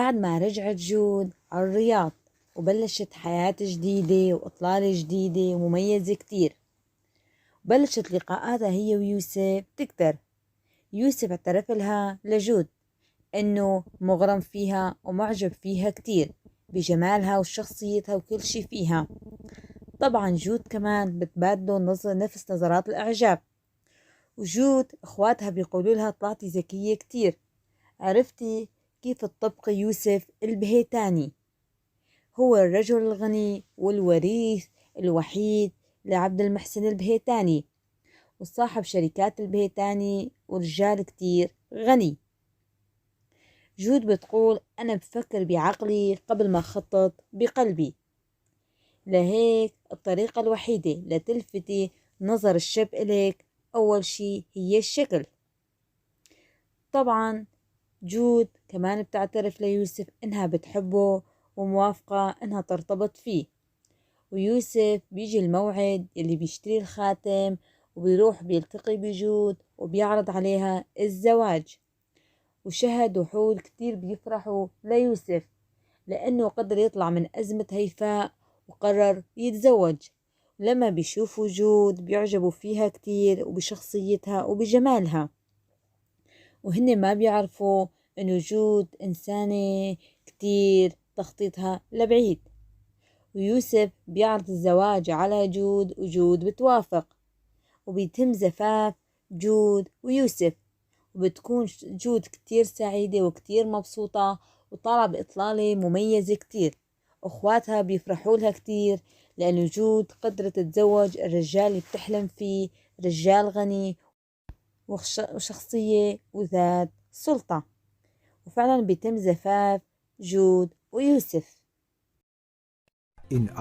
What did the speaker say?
بعد ما رجعت جود على الرياض وبلشت حياة جديدة وإطلالة جديدة ومميزة كتير. بلشت لقاءاتها هي ويوسف تكتر. يوسف اعترف لها لجود إنه مغرم فيها ومعجب فيها كتير بجمالها وشخصيتها وكل شي فيها. طبعا جود كمان بتبادله نفس نظرات الإعجاب. وجود إخواتها بيقولوا لها طلعتي ذكية كتير، عرفتي كيف تطبقي يوسف البهيتاني، هو الرجل الغني والوريث الوحيد لعبد المحسن البهيتاني وصاحب شركات البهيتاني ورجال كتير غني. جود بتقول أنا بفكر بعقلي قبل ما خطط بقلبي، لهيك الطريقة الوحيدة لتلفتي نظر الشاب إليك أول شي هي الشكل. طبعا جود كمان بتعترف ليوسف إنها بتحبه وموافقة إنها ترتبط فيه. ويوسف بيجي الموعد اللي بيشتري الخاتم وبيروح بيلتقي بجود وبيعرض عليها الزواج. وشهد وحول كتير بيفرحوا ليوسف لأنه قدر يطلع من أزمة هيفاء وقرر يتزوج. لما بيشوفوا جود بيعجبوا فيها كتير وبشخصيتها وبجمالها، وهن ما بيعرفوا إنه جود إنسانة كتير تخطيطها لبعيد. ويوسف بيعرض الزواج على جود وجود بتوافق وبيتم زفاف جود ويوسف. وبتكون جود كتير سعيدة وكتير مبسوطة وطالعة بإطلالة مميزة كتير. أخواتها بيفرحوا لها كتير لأنه جود قدرت تتزوج الرجال اللي بتحلم فيه، رجال غني وشخصية وذات سلطة. وفعلا بيتم زفاف جود ويوسف.